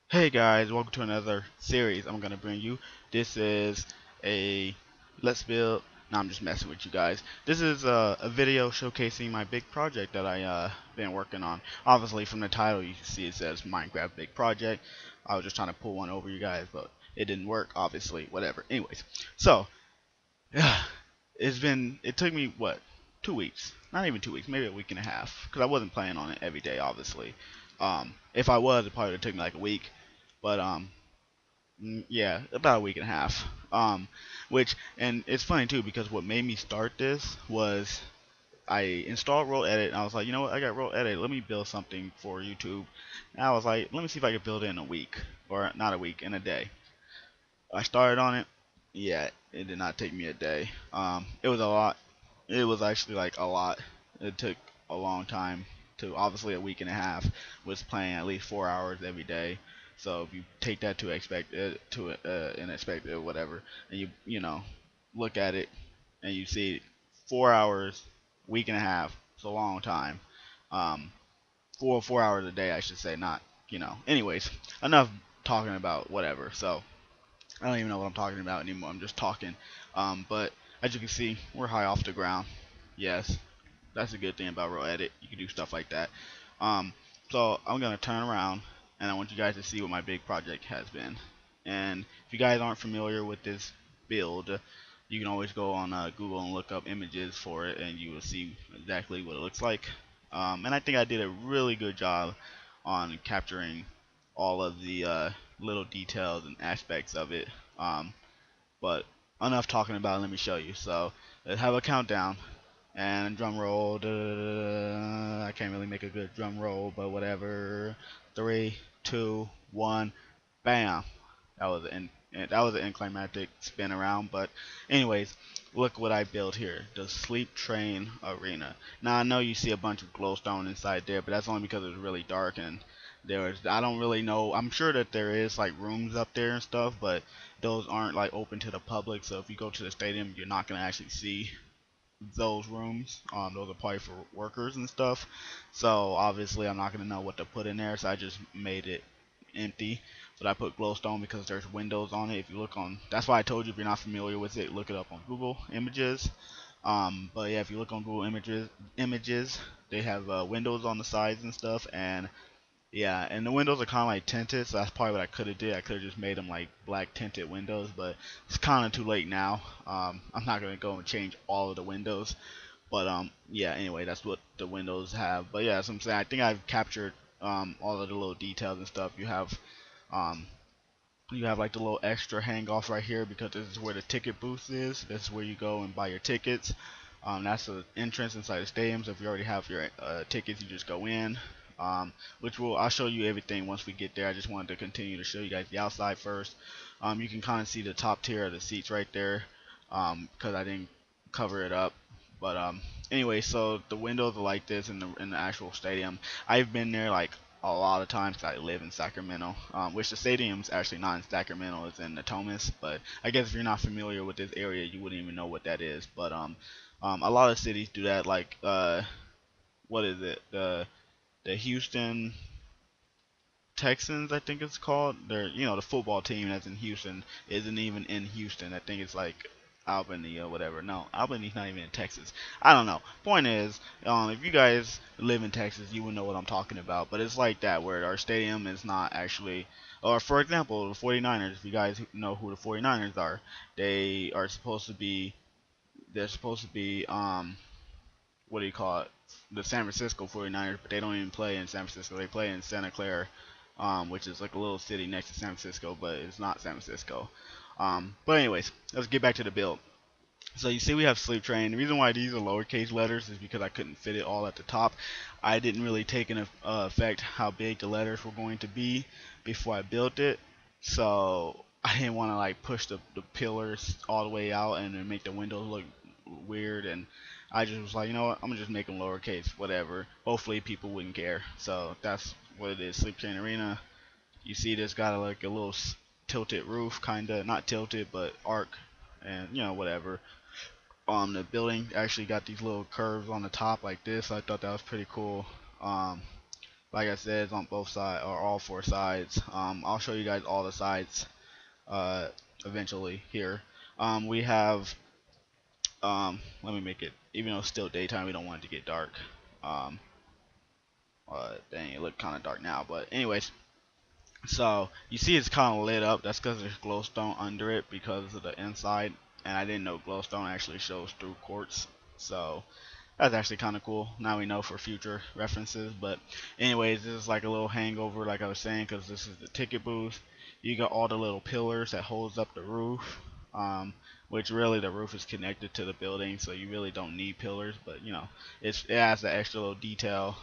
Hey guys, welcome to another series I'm gonna bring you. This is a let's build. No, I'm just messing with you guys. This is a video showcasing my big project that I been working on. Obviously, from the title you can see it says Minecraft Big Project. I was just trying to pull one over you guys, but it didn't work. Obviously, whatever. Anyways, so it took me what 2 weeks? Not even 2 weeks, maybe a week and a half, because I wasn't playing on it every day. Obviously, if I was, it probably would have taken me like a week. But yeah, about a week and a half. Which and it's funny too because what made me start this was I installed Roll Edit and I was like, you know what, I got Roll Edit. Let me build something for YouTube. And I was like, let me see if I can build it in a week or not a week, in a day. I started on it. Yeah, it did not take me a day. It was a lot. It was actually like a lot. It took a long time to obviously a week and a half was playing at least 4 hours every day. So if you take that to expect it to and expect it whatever, and you look at it and you see 4 hours, week and a half, it's a long time. Um, 4 hours a day, I should say, not Anyways, enough talking about whatever. So I don't even know what I'm talking about anymore. I'm just talking. But as you can see, we're high off the ground. Yes, that's a good thing about Roll Edit. You can do stuff like that. Um, so I'm gonna turn around, and I want you guys to see what my big project has been. And if you guys aren't familiar with this build, you can always go on Google and look up images for it, and you will see exactly what it looks like. And I think I did a really good job on capturing all of the little details and aspects of it. Um, but enough talking about it, let me show you. So let's have a countdown and drum roll. I can't really make a good drum roll, but whatever. 3, 2, 1, bam. That was an anticlimactic spin around, but anyways, look what I built here. The Sleep Train Arena. Now I know you see a bunch of glowstone inside there, but that's only because it was really dark and I don't really know. I'm sure that there is like rooms up there and stuff, but those aren't like open to the public. So if you go to the stadium, you're not gonna actually see those rooms. Those are probably for workers and stuff. So obviously I'm not gonna know what to put in there, so I just made it empty. But I put glowstone because there's windows on it. If you look on, that's why I told you if you're not familiar with it, look it up on Google Images. But yeah, if you look on Google Images, they have windows on the sides and stuff, and yeah, and the windows are kind of like tinted, so that's probably what I could have did. I could have just made them like black tinted windows, but it's kind of too late now. I'm not gonna go and change all of the windows, but yeah. Anyway, that's what the windows have. But yeah, as I'm saying, I think I've captured all of the little details and stuff. Um, you have like the little extra hang off right here because this is where the ticket booth is. This is where you go and buy your tickets. That's the entrance inside the stadium. So if you already have your tickets, you just go in. Which I'll show you everything once we get there. I just wanted to continue to show you guys the outside first. You can kind of see the top tier of the seats right there because I didn't cover it up. But anyway, so the windows are like this in the actual stadium. I've been there like a lot of times 'cause I live in Sacramento, which the stadium's actually not in Sacramento, it's in Natomas. But I guess if you're not familiar with this area, you wouldn't even know what that is. But a lot of cities do that. Like what is it? The Houston Texans, I think it's called. They're the football team that's in Houston isn't even in Houston. I think it's like Albany or whatever. No, Albany's not even in Texas. I don't know. Point is, if you guys live in Texas, you would know what I'm talking about. But it's like that where our stadium is not actually. Or for example, the 49ers. If you guys know who the 49ers are, they are supposed to be. They're supposed to be what do you call it? The San Francisco 49ers, but they don't even play in San Francisco. They play in Santa Clara, which is like a little city next to San Francisco, but it's not San Francisco. But anyways, let's get back to the build. So you see we have Sleep Train. The reason why these are lowercase letters is because I couldn't fit it all at the top. I didn't really take into effect how big the letters were going to be before I built it. So I didn't want to like push the pillars all the way out and then make the windows look weird. And I just was like, you know what, I'm gonna just make them lowercase, whatever. Hopefully people wouldn't care. So that's what it is. Sleep Train Arena. You see this got like a little tilted roof, kinda not tilted but arc, and whatever. The building actually got these little curves on the top like this. I thought that was pretty cool. Um, Like I said, it's on both sides or all four sides. I'll show you guys all the sides uh, eventually here. We have let me make it, even though it's still daytime, we don't want it to get dark. Um, Dang, it look kind of dark now, but anyways, so you see it's kind of lit up. That's because there's glowstone under it because of the inside, and I didn't know glowstone actually shows through quartz. So that's actually kind of cool. Now we know for future references. But anyways, this is like a little hangover, like I was saying, because this is the ticket booth. You got all the little pillars that holds up the roof, which really the roof is connected to the building, so you really don't need pillars. But you know, it adds the extra little detail.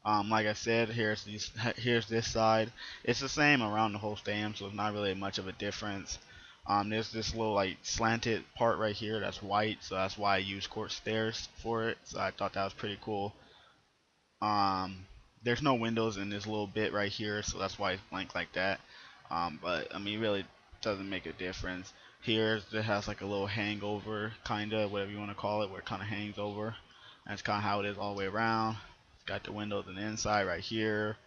Like I said, here's this side. It's the same around the whole stand, so it's not really much of a difference. There's this little like slanted part right here that's white, so that's why I use quartz stairs for it. So I thought that was pretty cool. There's no windows in this little bit right here, so that's why it's blank like that. But I mean, it really doesn't make a difference. Here it has like a little hangover, kinda, whatever you want to call it, where it kind of hangs over. That's kind of how it is all the way around. It's got the windows on the inside right here.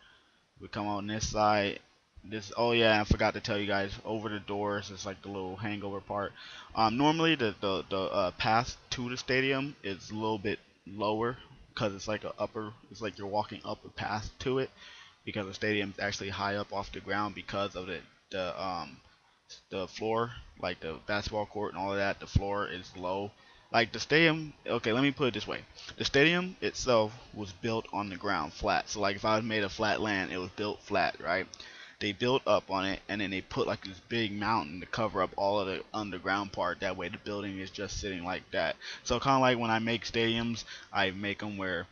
We come on this side. This, oh yeah, I forgot to tell you guys, over the doors is like the little hangover part. Normally the path to the stadium is a little bit lower because it's like it's like you're walking up a path to it, because the stadium's actually high up off the ground because of the floor, like the basketball court and all of that. The floor is low. Like the stadium, okay, let me put it this way: the stadium itself was built on the ground flat. So like if I was made a flat land, it was built flat, right? They built up on it, and then they put like this big mountain to cover up all of the underground part. That way the building is just sitting like that. So kind of like when I make stadiums, I make them where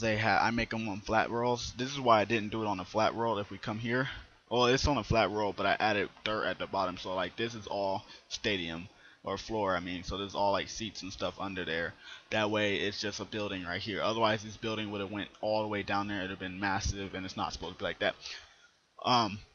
I make them on flat rolls. This is why I didn't do it on a flat roll. If we come here, well, it's on a flat roll, but I added dirt at the bottom. So like this is all stadium or floor, I mean. So there's all like seats and stuff under there. That way it's just a building right here. Otherwise this building would have went all the way down there. It'd have been massive, and it's not supposed to be like that.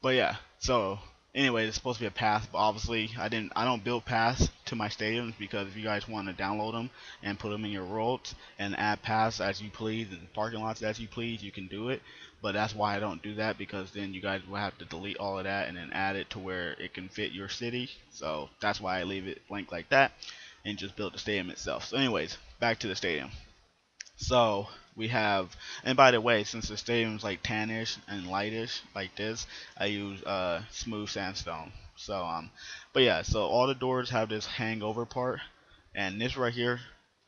But yeah, so anyway, it's supposed to be a path, but obviously I don't build paths to my stadiums, because if you guys want to download them and put them in your worlds and add paths as you please and parking lots as you please, you can do it. But that's why I don't do that, because then you guys will have to delete all of that and then add it to where it can fit your city. So that's why I leave it blank like that and just build the stadium itself. So anyways, back to the stadium. So we have, and by the way, since the stadium's like tannish and lightish like this, I use smooth sandstone. So but yeah, so all the doors have this hangover part, and this right here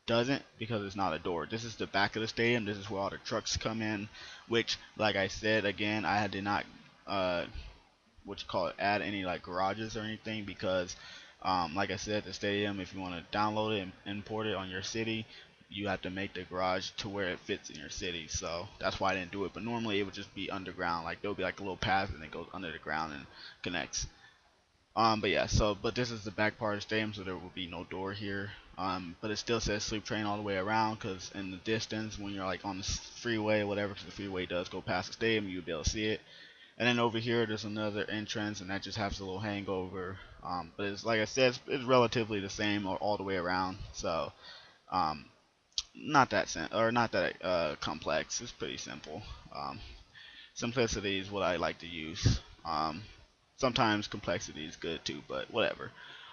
doesn't, because it's not a door. This is the back of the stadium. This is where all the trucks come in, which, like I said again, I did not what you call it, add any like garages or anything, because like I said, the stadium, if you want to download it and import it on your city, you have to make the garage to where it fits in your city. So that's why I didn't do it. But normally it would just be underground. Like there would be like a little path and it goes under the ground and connects. But yeah, but this is the back part of the stadium, so there will be no door here. But it still says sleep train all the way around, because in the distance, when you're like on the freeway or whatever, because the freeway does go past the stadium, you'll be able to see it. And then over here, there's another entrance, and that just has a little hangover. But it's, like I said, it's relatively the same all the way around. So um, not that complex. It's pretty simple. Simplicity is what I like to use. Sometimes complexity is good too, but whatever.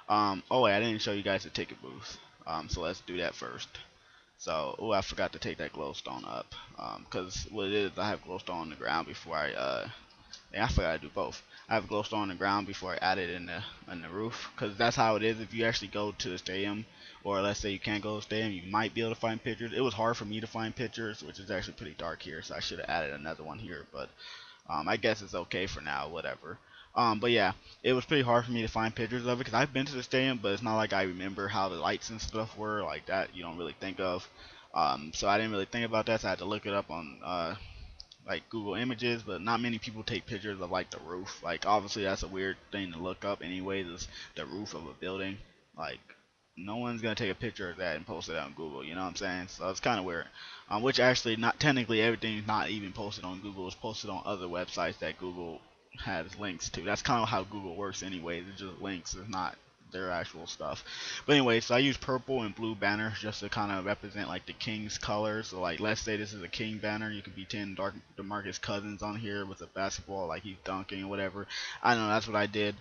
Oh wait, I didn't show you guys the ticket booth. So let's do that first. So, oh, I forgot to take that glowstone up. Because what it is, I have glowstone on the ground before yeah, I forgot to do both. I have glowstone on the ground before I add it in the roof, because that's how it is. If you actually go to the stadium, or let's say you can't go to the stadium, you might be able to find pictures. It was hard for me to find pictures, which is actually pretty dark here, so I should have added another one here. But I guess it's okay for now, whatever. But yeah, it was pretty hard for me to find pictures of it, because I've been to the stadium, but it's not like I remember how the lights and stuff were like that. You don't really think of. So I didn't really think about that, so I had to look it up on like Google Images. But not many people take pictures of like the roof. Like obviously that's a weird thing to look up anyways, is the roof of a building. Like no one's gonna take a picture of that and post it on Google, you know what I'm saying? So it's kind of weird. Which actually, not technically, everything's not even posted on Google. It's posted on other websites that Google has links to. That's kind of how Google works anyways. It's just links. It's not their actual stuff. But anyway, so I use purple and blue banners just to kind of represent like the king's colors. So like, let's say this is a king banner, you could be 10 DeMarcus Cousins on here with a basketball, like he's dunking or whatever. I don't know, that's what I did.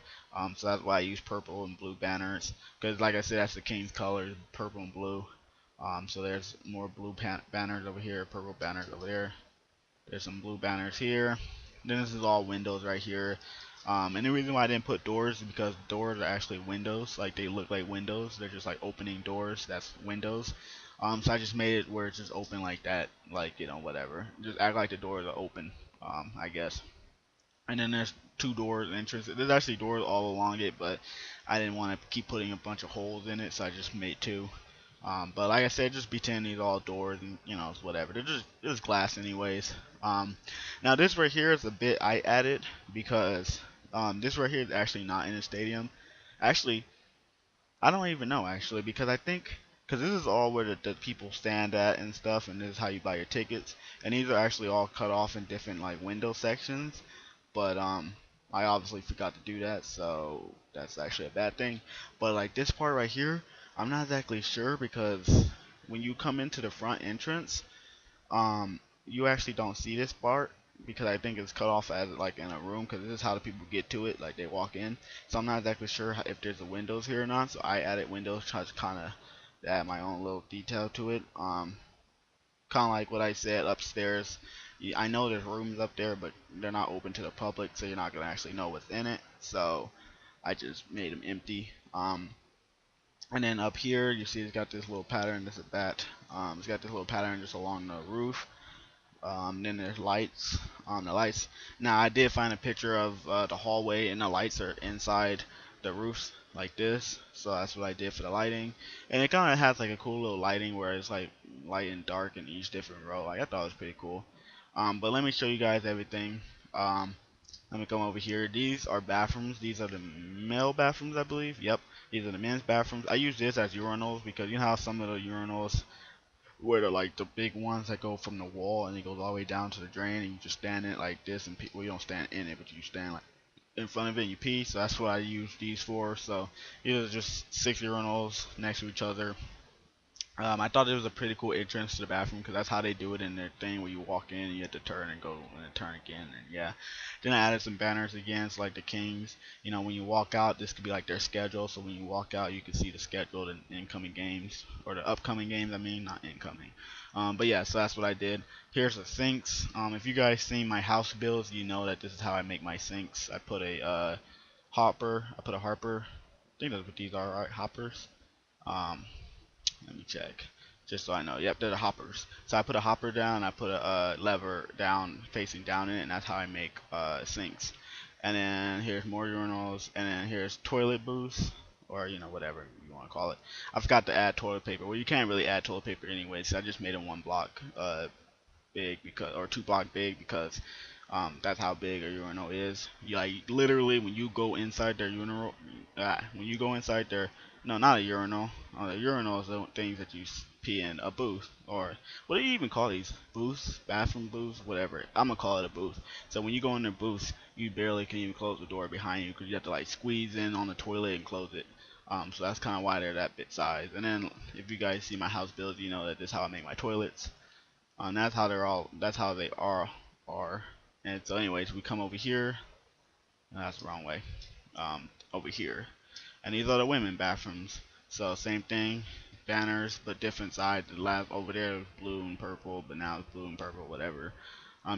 So that's why I use purple and blue banners, because like I said, that's the king's colors, purple and blue. So there's more blue banners over here, purple banners over there. There's some blue banners here. Then this is all windows right here. And the reason why I didn't put doors is because doors are actually windows. Like, they look like windows. They're just like opening doors. That's windows. So I just made it where it's just open like that. Like, you know, whatever. Just act like the doors are open, I guess. And then there's two doors entrance. There's actually doors all along it, but I didn't want to keep putting a bunch of holes in it, so I just made two. But like I said, just pretend these all doors, and you know, it's whatever. They're just glass anyways. Now this right here is a bit I added because this right here is actually not in a stadium. Actually, I don't even know actually, because I think, because this is all where the people stand at and stuff, and this is how you buy your tickets. And these are actually all cut off in different like window sections. But I obviously forgot to do that, so that's actually a bad thing. But like this part right here, I'm not exactly sure, because when you come into the front entrance, you actually don't see this part, because I think it's cut off as like in a room, because this is how the people get to it, like they walk in. So I'm not exactly sure if there's a windows here or not, so I added windows, try to kind of add my own little detail to it. Kind of like what I said upstairs. I know there's rooms up there, but they're not open to the public, so you're not gonna actually know what's in it. So I just made them empty. And then up here, you see it's got this little pattern. This is a bat. It's got this little pattern just along the roof. Then there's lights. The lights. Now I did find a picture of the hallway, and the lights are inside the roofs like this. So that's what I did for the lighting, and it kind of has like a cool little lighting where it's like light and dark in each different row. Like, I thought it was pretty cool. But let me show you guys everything. Let me come over here. These are bathrooms. These are the male bathrooms, I believe. Yep, these are the men's bathrooms. I use this as urinals because you know how some of the urinals where they're like the big ones that go from the wall and it goes all the way down to the drain, and you just stand in it like this, and well, you don't stand in it, but you stand like in front of it and you pee. So that's what I use these for. So these are just 6 urinals next to each other. I thought it was a pretty cool entrance to the bathroom, because that's how they do it in their thing, where you walk in and you have to turn and go and then turn again, and yeah. Then I added some banners again, so like the Kings, you know, when you walk out, this could be like their schedule, so when you walk out you can see the scheduled and incoming games, or the upcoming games, I mean, not incoming. But yeah, so that's what I did. Here's the sinks. If you guys seen my house builds, you know that this is how I make my sinks. I put a hopper, I put a harper, I think that's what these are, right? Hoppers. Um, Let me check, just so I know. Yep, they're the hoppers. So I put a hopper down, I put a lever down, facing down in it, and that's how I make sinks. And then here's more urinals, and then here's toilet booths, or you know, whatever you want to call it. I forgot to add toilet paper. Well, you can't really add toilet paper anyway, so I just made it 1 block big, because, or 2 block big, because that's how big a urinal is. You, like, literally when you go inside their urinal, when you go inside their, no, not a urinal. The urinal is the things that you pee in. A booth, or what do you even call these? Booths, bathroom booths, whatever. I'm gonna call it a booth. So when you go in the booth, you barely can even close the door behind you, because you have to like squeeze in on the toilet and close it. So that's kind of why they're that bit size. And then if you guys see my house builds, you know that this is how I make my toilets. That's how they're all. That's how they are. And so, anyways, we come over here. No, that's the wrong way. Over here, and these are the women bathrooms. So same thing, banners, but different side. The left over there is blue and purple, but now it's blue and purple, whatever.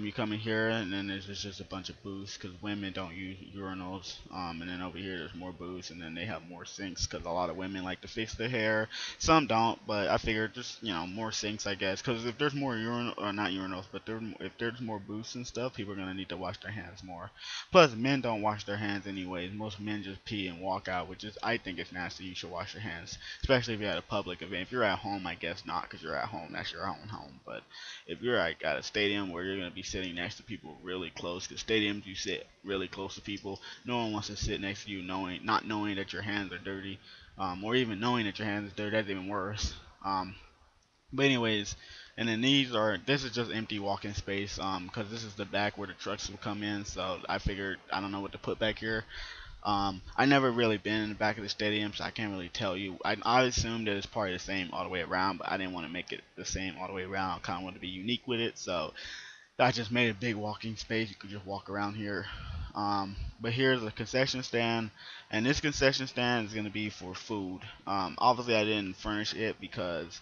You come in here, and then there's just a bunch of booths, because women don't use urinals. And then over here there's more booths, and then they have more sinks, because a lot of women like to fix their hair. Some don't, but I figured just, you know, more sinks, I guess, because if there's more urinal, or not urinals, but if there's more booths and stuff, people are gonna need to wash their hands more. Plus, men don't wash their hands anyways. Most men just pee and walk out, which is, I think, it's nasty. You should wash your hands, especially if you're at a public event. If you're at home, I guess not, because you're at home. That's your own home. But if you're like at a stadium where you're gonna be sitting next to people really close, because stadiums you sit really close to people. No one wants to sit next to you not knowing that your hands are dirty, or even knowing that your hands are dirty. That's even worse. But anyways, and then this is just empty walking space, because this is the back where the trucks will come in. So I figured, I don't know what to put back here. I never really been in the back of the stadium, so I can't really tell you. I assumed that it's probably the same all the way around, but I didn't want to make it the same all the way around. I kind of wanted to be unique with it, so I just made a big walking space. You could just walk around here. But here's a concession stand, and this concession stand is going to be for food. Obviously, I didn't furnish it because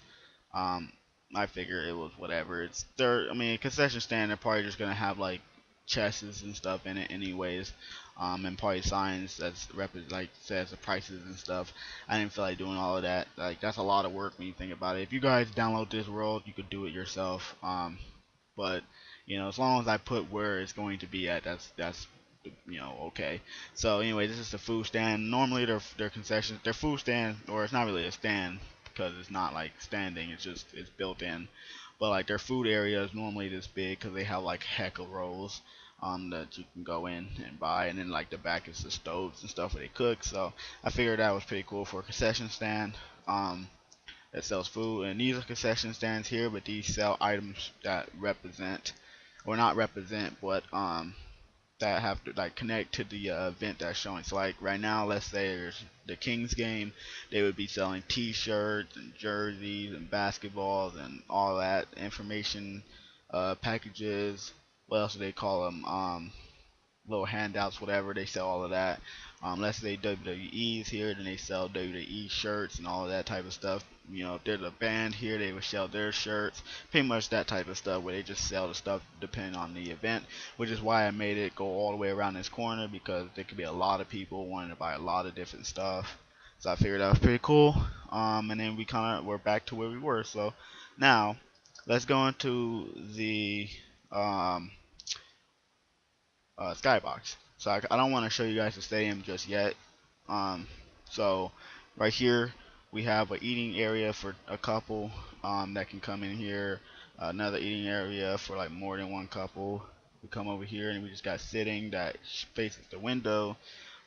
um, I figure it was whatever. It's there. I mean, a concession stand, they're probably just gonna have like chests and stuff in it, anyways. And probably signs that's like says the prices and stuff. I didn't feel like doing all of that. Like that's a lot of work when you think about it. If you guys download this world, you could do it yourself. But as long as I put where it's going to be at, that's okay. So anyway, this is the food stand. Normally their concessions, their food stand, or it's not really a stand because it's not like standing. It's built in. But like their food area is normally this big because they have like heck of rows that you can go in and buy, and then like the back is the stoves and stuff where they cook. So I figured that was pretty cool for a concession stand. That sells food, and these are concession stands here, but these sell items that represent, or not represent, but that have to like connect to the event that's showing. So like right now, let's say there's the Kings game, they would be selling T-shirts and jerseys and basketballs and all that information packages. What else do they call them? Little handouts, whatever. They sell all of that. Let's say WWE's here, then they sell WWE shirts and all of that type of stuff. If there's a band here, they would sell their shirts. Pretty much that type of stuff where they just sell the stuff depending on the event, which is why I made it go all the way around this corner because there could be a lot of people wanting to buy a lot of different stuff. So I figured that was pretty cool. And then we're back to where we were. So now let's go into the Skybox. So I don't want to show you guys the stadium just yet. Um, so right here we have an eating area for a couple that can come in here. Another eating area for like more than one couple. We come over here and we just got sitting that faces the window.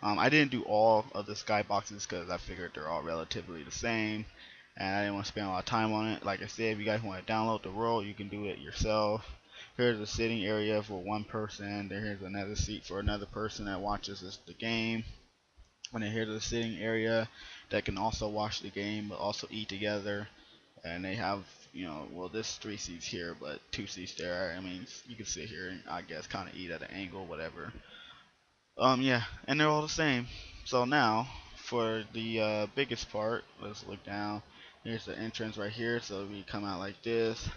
I didn't do all of the skyboxes because I figured they're all relatively the same, and I didn't want to spend a lot of time on it. Like I said, if you guys want to download the world, you can do it yourself. Here's a sitting area for one person. Then here's another seat for another person that watches the game. And then here's a sitting area that can also watch the game but also eat together. And they have, well, there's 3 seats here, but 2 seats there. I mean, you can sit here and I guess kind of eat at an angle, whatever. Yeah, and they're all the same. So now for the biggest part, let's look down. Here's the entrance right here. So we come out like this.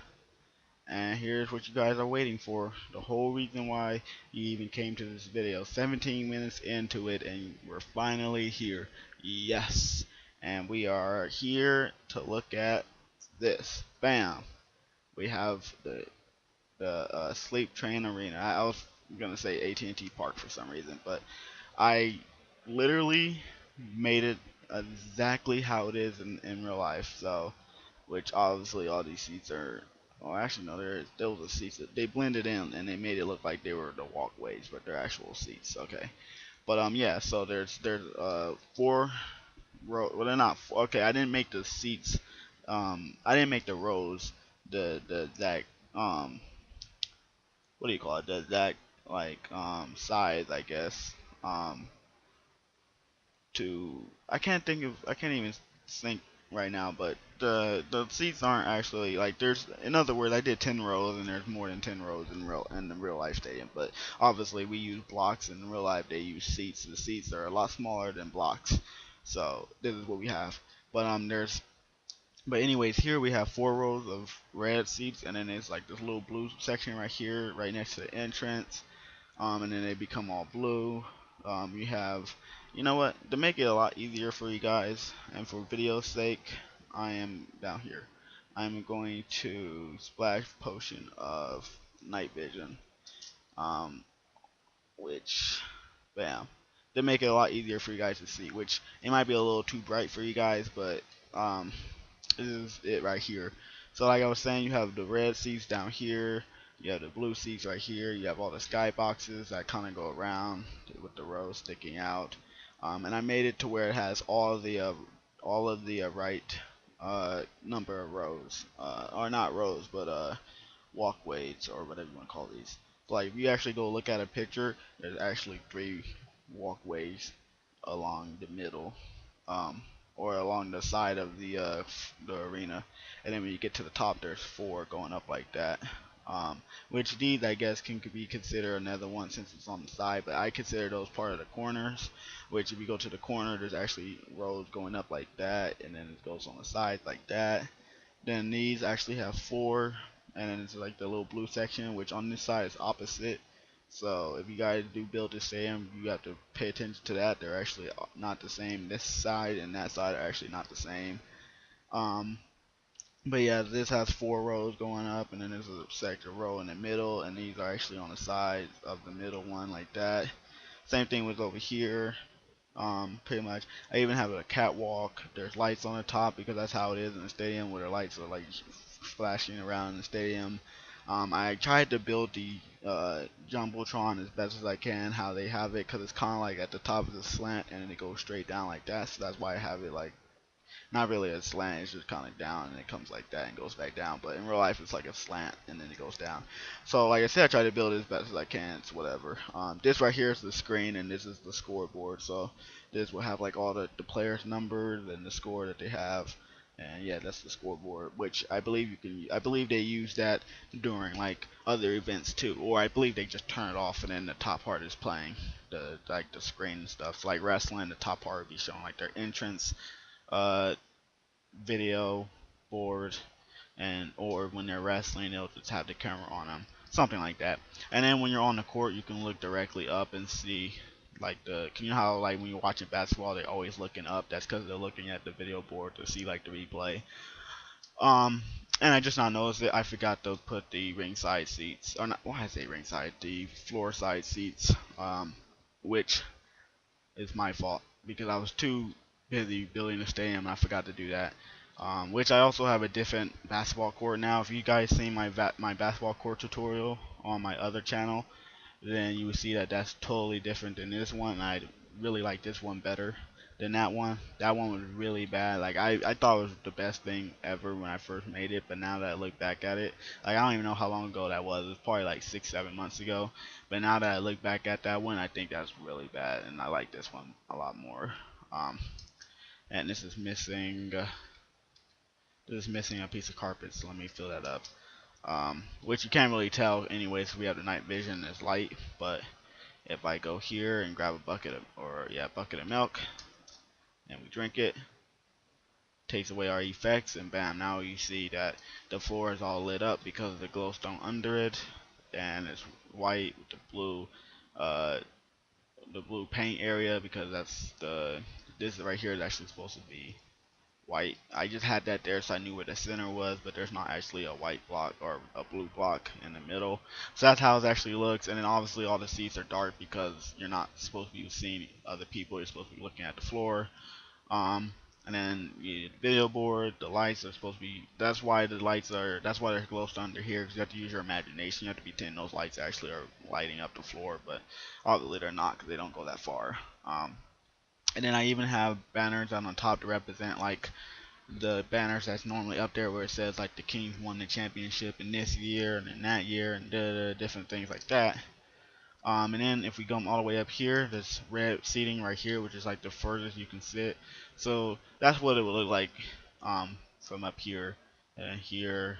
And here's what you guys are waiting for. The whole reason why you even came to this video. 17 minutes into it and we're finally here. Yes. And we are here to look at this. Bam. We have the sleep train arena. I was gonna say AT&T Park for some reason, but I literally made it exactly how it is in real life. So which obviously all these seats are. Oh, actually no, those are seats that they blended in and they made it look like they were the walkways, but they're actual seats. Okay, but yeah, so there's 4 row. Well, they're not. Okay, I didn't make the seats. I didn't make the rows. The that what do you call it? The that like size, I guess. Um, to I can't even think right now, but the seats aren't actually like there's in other words I did 10 rows and there's more than 10 rows in the real life stadium, but obviously we use blocks and in real life they use seats. The seats are a lot smaller than blocks, so this is what we have. But anyways, here we have 4 rows of red seats, and then there's like this little blue section right here right next to the entrance, and then they become all blue. You have, you know what, to make it a lot easier for you guys and for video's sake, I am down here. I'm going to splash potion of night vision, um, which, bam, to make it a lot easier for you guys to see, which it might be a little too bright for you guys, but this is it right here. So like I was saying, you have the red seats down here, you have the blue seats right here, you have all the sky boxes that kind of go around with the rows sticking out, and I made it to where it has all of the right number of rows, or not rows, but walkways or whatever you want to call these. So like if you actually go look at a picture, there's actually 3 walkways along the middle, um, or along the side of the arena, and then when you get to the top, there's four going up like that. Which these I guess can be considered another one since it's on the side, but I consider those part of the corners. Which if you go to the corner, there's actually rows going up like that, and then it goes on the side like that. Then these actually have four, and then it's like the little blue section, which on this side is opposite. So if you guys do build the same, you have to pay attention to that. They're actually not the same. This side and that side are actually not the same. Um, but yeah, this has four rows going up, and then there's a sector row in the middle, and these are actually on the sides of the middle one like that. Same thing was over here. Pretty much. I even have a catwalk. There's lights on the top because that's how it is in the stadium, where the lights are like flashing around in the stadium. I tried to build the Jumbotron as best as I can, how they have it, because it's kind of like at the top of the slant and then it goes straight down like that. So that's why I have it like not really a slant, it's just kind of down and it comes like that and goes back down. But in real life, it's like a slant and then it goes down. So like I said, I try to build it as best as I can. It's whatever. This right here is the screen and this is the scoreboard. So this will have like all the players' numbers and the score that they have. And yeah, that's the scoreboard, which I believe you can. I believe they use that during like other events too, or I believe they just turn it off and then the top part is playing the like the screen and stuff. So like wrestling, the top part would be showing like their entrance, uh, video board, and or when they're wrestling they'll just have the camera on them, something like that. And then when you're on the court you can look directly up and see like you know how like when you're watching basketball they're always looking up, that's because they're looking at the video board to see like the replay. um and I just not noticed it, I forgot to put the ringside seats, or not, why I say ringside, the floor side seats, which is my fault because I was too busy building the stadium and I forgot to do that. Which I also have a different basketball court now. If you guys seen my basketball court tutorial on my other channel, then you will see that that's totally different than this one. And I really like this one better than that one. That one was really bad. Like I thought it was the best thing ever when I first made it, but now that I look back at it, like I don't even know how long ago that was. It was probably like 6-7 months ago. But now that I look back at that one, I think that's really bad, and I like this one a lot more. Um, and this is missing a piece of carpet, so let me fill that up. Which you can't really tell anyway, so we have the night vision as light. But if I go here and grab a bucket of, bucket of milk, and we drink it, takes away our effects, and bam, now you see that the floor is all lit up because of the glowstone under it, and it's white with uh, the blue paint area because this right here is actually supposed to be white. I just had that there so I knew where the center was, but there's not actually a white block or a blue block in the middle. So that's how it actually looks. And then obviously all the seats are dark because you're not supposed to be seeing other people. You're supposed to be looking at the floor. Um, and then the video board, the lights are supposed to be. That's why the lights are. That's why they're glowstone under here, because you have to use your imagination. You have to be thinking those lights actually are lighting up the floor, but obviously they're not because they don't go that far. And then I even have banners on top to represent like the banners that's normally up there where it says like the Kings won the championship in this year and in that year and different things like that. And then if we go all the way up here, there's red seating right here, which is like the furthest you can sit. So that's what it would look like from up here and here.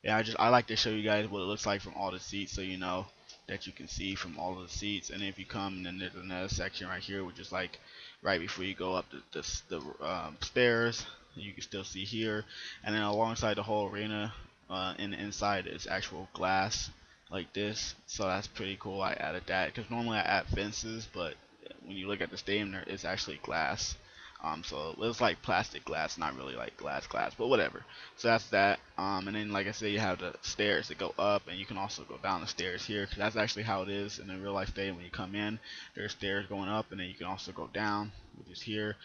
Yeah, I like to show you guys what it looks like from all the seats, so you know that you can see from all of the seats. And if you come, and then there's another section right here, which is like right before you go up the stairs, you can still see here. And then alongside the whole arena, in the inside is actual glass like this, so that's pretty cool. I added that because normally I add fences, but when you look at the stadium, there is actually glass. So it looks like plastic glass, not really like glass, but whatever. So that's that. And then like I said, you have the stairs that go up, and you can also go down the stairs here, because that's actually how it is in the real life stadium. When you come in, there's stairs going up, and then you can also go down, which is here.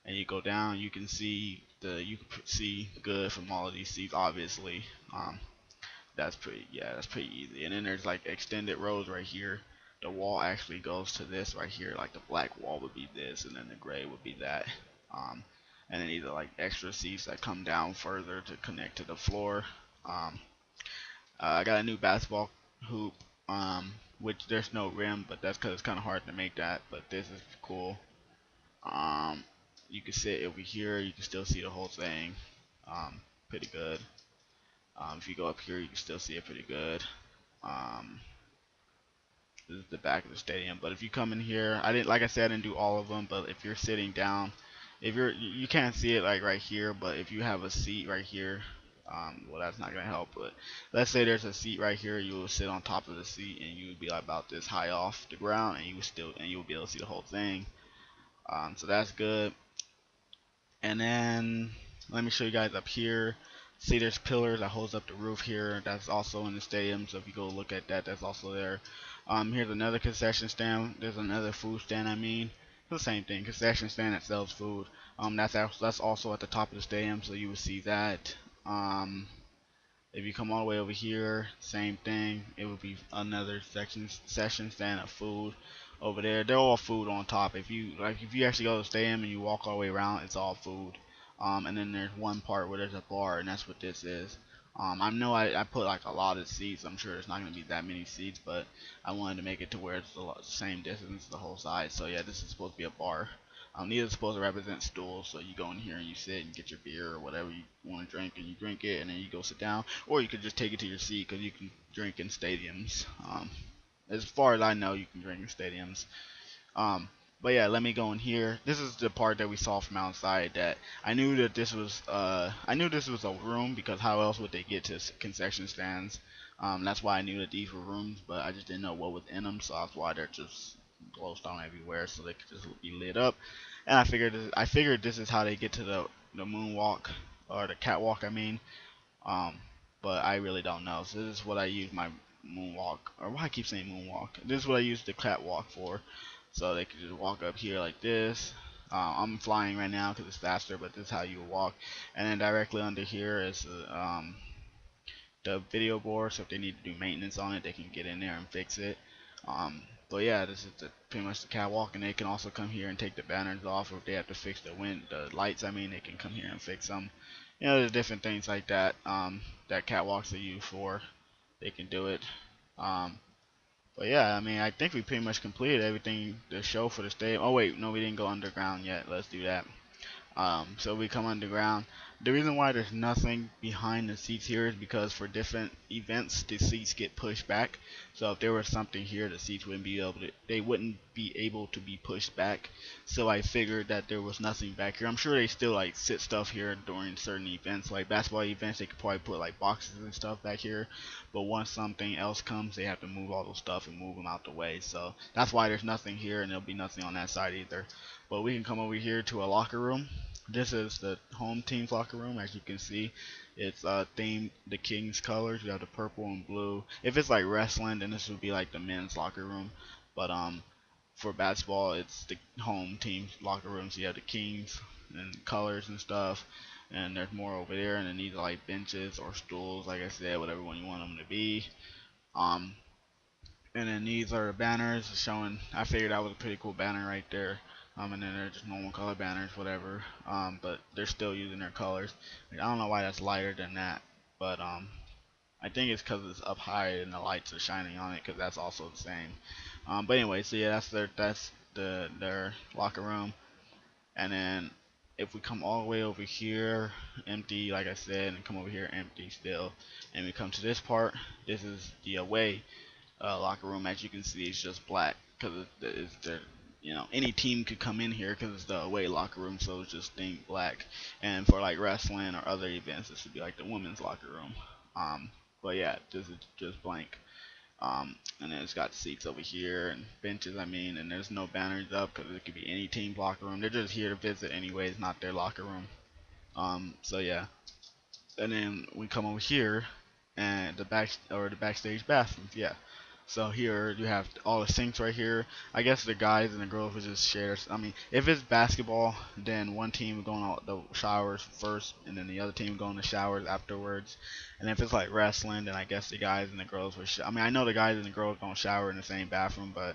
And you go down, you can see good from all of these seats, obviously. That's pretty easy. And then there's like extended rows right here. The wall actually goes to this right here, like the black wall would be this, and then the gray would be that. Um, and then these are like extra seats that come down further to connect to the floor. Um, I got a new basketball hoop, which there's no rim, but that's because it's kind of hard to make that. But this is cool. Um, you can sit over here. You can still see the whole thing. Um, Pretty good. If you go up here, you can still see it pretty good. Um, this is the back of the stadium. But if you come in here, I didn't, like I said, I didn't do all of them. But if you're sitting down, if you can't see it like right here. But if you have a seat right here, well, that's not gonna help. But let's say there's a seat right here, you will sit on top of the seat, and you would be like about this high off the ground, and you will be able to see the whole thing. So that's good. And then let me show you guys up here. See, there's pillars that holds up the roof here. That's also in the stadium. So if you go look at that, that's also there. Here's another concession stand. There's another food stand. I mean, it's the same thing. Concession stand that sells food. That's also at the top of the stadium. So you will see that. If you come all the way over here, same thing. It would be another session stand of food over there. They're all food on top. If you actually go to the stadium and you walk all the way around, it's all food. And then there's one part where there's a bar, and that's what this is. I know I put like a lot of seats. I'm sure there's not gonna be that many seats, but I wanted to make it to where it's the same distance the whole side. So yeah, this is supposed to be a bar. These are supposed to represent stools, so you go in here and you sit and get your beer or whatever you want to drink, and you drink it, and then you go sit down, or you could just take it to your seat because you can drink in stadiums. As far as I know, you can drink in stadiums. Um, but yeah, let me go in here. This is the part that we saw from outside. That I knew this was a room because how else would they get to concession stands? That's why I knew that these were rooms, but I just didn't know what was in them, so that's why they're just glowstone everywhere, so they could just be lit up. And I figured this is how they get to the moonwalk or the catwalk. I mean, um, but I really don't know. So this is what I use my moonwalk, or why I keep saying moonwalk. This is what I use the catwalk for. So they can just walk up here like this. I'm flying right now because it's faster, but this is how you walk. And then directly under here is the video board. So if they need to do maintenance on it, they can get in there and fix it. But yeah, this is pretty much the catwalk, and they can also come here and take the banners off, or if they have to fix the lights. I mean, they can come here and fix them. There's different things like that. That catwalks are used for. They can do it. Um, but yeah, I mean, I think we pretty much completed everything the show for the stadium. Oh wait, no, we didn't go underground yet. Let's do that. So we come underground. The reason why there's nothing behind the seats here is because for different events, the seats get pushed back. So if there was something here, the seats they wouldn't be able to be pushed back. So I figured that there was nothing back here. I'm sure they still like sit stuff here during certain events, like basketball events. They could probably put like boxes and stuff back here. But once something else comes, they have to move all those stuff and move them out the way. So that's why there's nothing here, and there'll be nothing on that side either. But we can come over here to a locker room. This is the home team's locker room. As you can see, it's themed the Kings colors. You have the purple and blue. If it's like wrestling, then this would be like the men's locker room. But for basketball, it's the home team's locker room. So you have the Kings and colors and stuff. And there's more over there. And then these are like benches or stools, like I said, whatever one you want them to be. Um, and then these are the banners showing. I figured that was a pretty cool banner right there. And then they're just normal color banners, whatever. But they're still using their colors. Like, I don't know why that's lighter than that, but I think it's because it's up high and the lights are shining on it, because that's also the same. But anyway, so yeah, their locker room. And then if we come all the way over here, empty, like I said, and come over here, empty still. And we come to this part. This is the away locker room. As you can see, it's just black because it's the any team could come in here because it's the away locker room, so it's just think black. And for like wrestling or other events, this would be like the women's locker room. But yeah, this is just blank. And then it's got seats over here and benches. I mean, and there's no banners up because it could be any team's locker room. They're just here to visit anyway. It's not their locker room. So yeah, and then we come over here and the backstage bathrooms. Yeah, so here you have all the sinks right here. I guess the guys and the girls would just share. I mean, if it's basketball, then one team would go in the showers first, and then the other team would go in the showers afterwards. And if it's like wrestling, then I guess the guys and the girls would. I mean, I know the guys and the girls don't shower in the same bathroom, but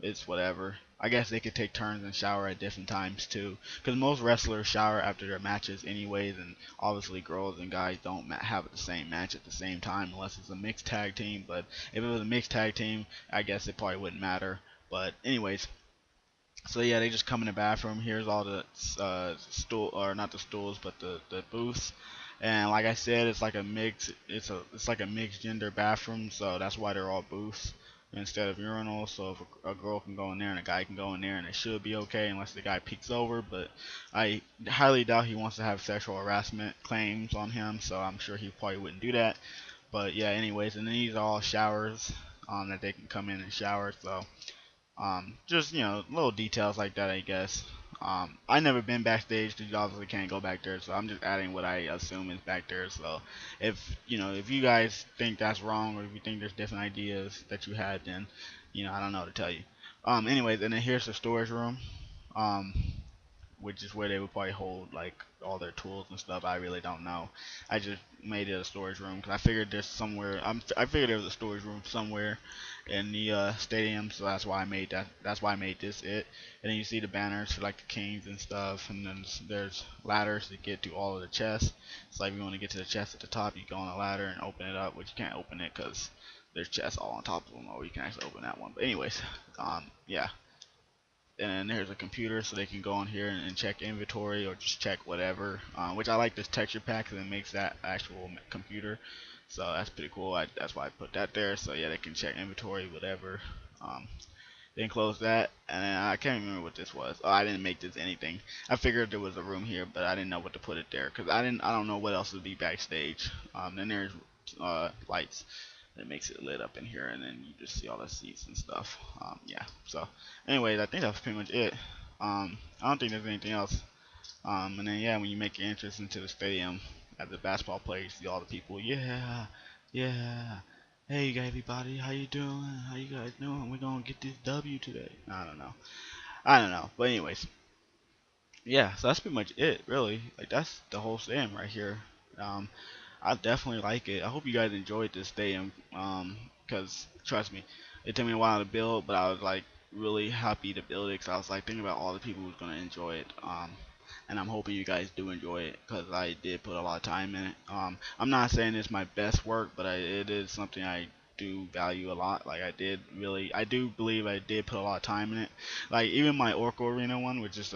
it's whatever. I guess they could take turns and shower at different times too, because most wrestlers shower after their matches anyways, and obviously girls and guys don't have the same match at the same time unless it's a mixed tag team. But if it was a mixed tag team, I guess it probably wouldn't matter. But anyways, So yeah, they just come in the bathroom. Here's all the stool, or not the stools, but the booths. And like I said, it's like a mix. It's like a mixed gender bathroom, so that's why they're all booths instead of urinals. So if a girl can go in there and a guy can go in there, and it should be okay unless the guy peeks over. But I highly doubt he wants to have sexual harassment claims on him, so I'm sure he probably wouldn't do that. But yeah, anyways, and then these are all showers that they can come in and shower. So just little details like that, I guess. I never been backstage because you obviously can't go back there, so I'm just adding what I assume is back there. So if you guys think that's wrong, or if you think there's different ideas that you had, then I don't know what to tell you. Anyways, and then here's the storage room. Um, which is where they would probably hold like all their tools and stuff. I really don't know. I just made it a storage room because I figured there's somewhere. I figured there was a storage room somewhere in the stadium, so that's why I made that. That's why I made this it. And then you see the banners for like the Kings and stuff, and then there's ladders to get to all of the chests. So like if you want to get to the chest at the top, you go on a ladder and open it up, which you can't open it because there's chests all on top of them, or you can actually open that one. But anyways, yeah, and then there's a computer so they can go on here and check inventory or just check whatever, which I like this texture pack because it makes that actual computer, so that's pretty cool. That's why I put that there, so yeah, they can check inventory, whatever. Then close that, and then I can't remember what this was. Oh, I didn't make this anything. I figured there was a room here, but I didn't know what to put it there because I don't know what else would be backstage. Then there's lights that makes it lit up in here, and then you just see all the seats and stuff. Yeah. So, anyways, I think that's pretty much it. I don't think there's anything else. And then yeah, when you make your entrance into the stadium as a basketball player, you see all the people. Yeah, yeah. Hey everybody, how you doing? How you guys doing? We're gonna get this W today. I don't know. I don't know. But anyways, yeah. So that's pretty much it, really. Like that's the whole stadium right here. Um, I definitely like it. I hope you guys enjoyed this stadium. Because trust me, it took me a while to build, but I was like really happy to build it because I was like thinking about all the people who's gonna enjoy it. And I'm hoping you guys do enjoy it because I did put a lot of time in it. I'm not saying it's my best work, but it is something I do value a lot. Like I do believe I did put a lot of time in it. Like even my Oracle Arena one, which is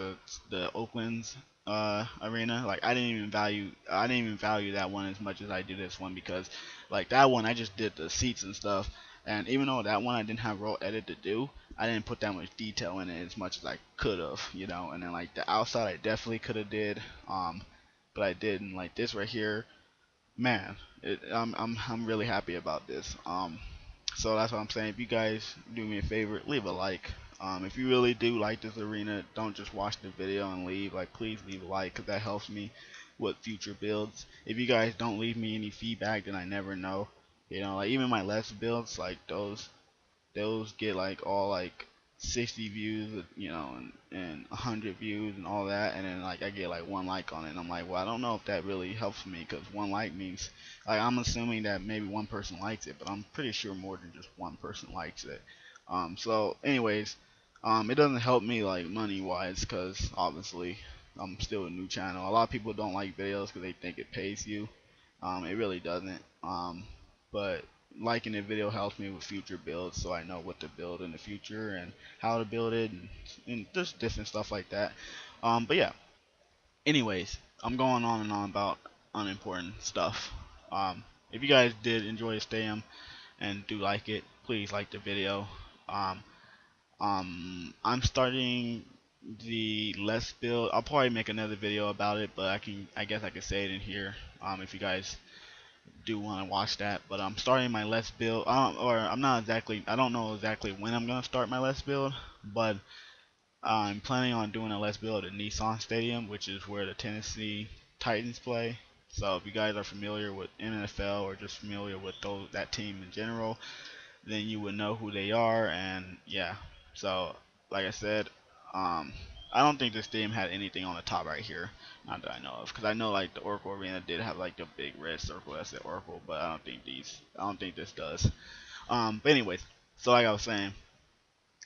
the Oakland's arena, like I didn't even value that one as much as I do this one because like that one I just did the seats and stuff, and even though that one I didn't have roll edit to do, I didn't put that much detail in it as much as I could have, and then like the outside I definitely could have did, but I didn't. Like this right here, man, I'm really happy about this. So that's what I'm saying. If you guys do me a favor, leave a like. If you really do like this arena, don't just watch the video and leave. Like, please leave a like, cause that helps me with future builds. If you guys don't leave me any feedback, then I never know. Like even my less builds, like those get like all like 60 views, and 100 views and all that, and then like I get like one like on it, and I'm like, well, I don't know if that really helps me, because one like means, like, I'm assuming that maybe one person likes it, but I'm pretty sure more than just one person likes it. So anyways, it doesn't help me like money wise, because obviously I'm still a new channel. A lot of people don't like videos because they think it pays you. It really doesn't. But liking the video helps me with future builds, so I know what to build in the future and how to build it, and just different stuff like that. But yeah, anyways, I'm going on and on about unimportant stuff. If you guys did enjoy the stadium and do like it, please like the video. um, I'm starting the Let's Build. I'll probably make another video about it, but I guess I can say it in here. If you guys do want to watch that, but I'm starting my Let's Build. I don't know exactly when I'm gonna start my Let's Build, but I'm planning on doing a Let's Build at Nissan Stadium, which is where the Tennessee Titans play. So if you guys are familiar with NFL or just familiar with that team in general, then you would know who they are. And yeah, so like I said, I don't think this stadium had anything on the top right here, not that I know of, because I know like the Oracle Arena did have like the big red circle that said Oracle, but I don't think this does. But anyways, so like I was saying,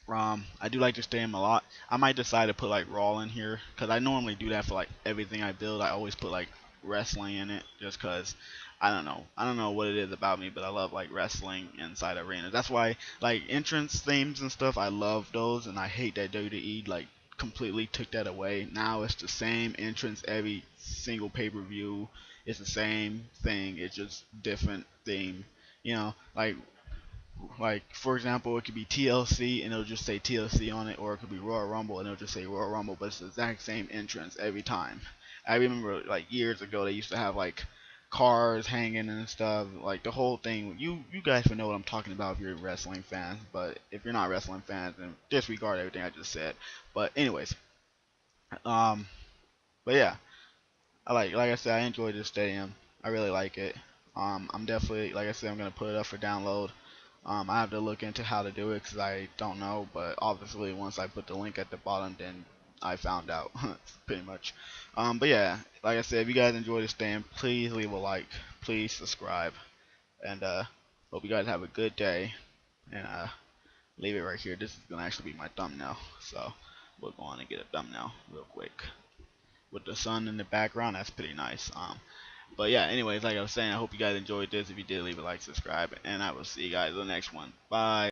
I do like this stadium a lot. I might decide to put like Raw in here, because I normally do that for like everything I build. I always put like wrestling in it, just because I don't know what it is about me, but I love like wrestling inside arenas. That's why like entrance themes and stuff, I love those, and I hate that WWE like completely took that away. Now it's the same entrance every single pay-per-view. It's the same thing. It's just different theme. You know, like for example, it could be TLC and it'll just say TLC on it, or it could be Royal Rumble and it'll just say Royal Rumble, but it's the exact same entrance every time. I remember like years ago they used to have like cars hanging and stuff, like the whole thing. You guys would know what I'm talking about if you're wrestling fans, but if you're not wrestling fans, then disregard everything I just said. But anyways, um, but yeah, like I said, I enjoy this stadium. I really like it. I'm definitely, like I said, I'm gonna put it up for download. I have to look into how to do it because I don't know, but obviously once I put the link at the bottom, then I found out pretty much. But yeah, like I said, if you guys enjoy this game, please leave a like, please subscribe, and hope you guys have a good day. And leave it right here. This is gonna actually be my thumbnail, so we'll go on and get a thumbnail real quick with the sun in the background. That's pretty nice. But yeah, anyways, like I was saying, I hope you guys enjoyed this. If you did, leave a like, subscribe, and I will see you guys in the next one. Bye.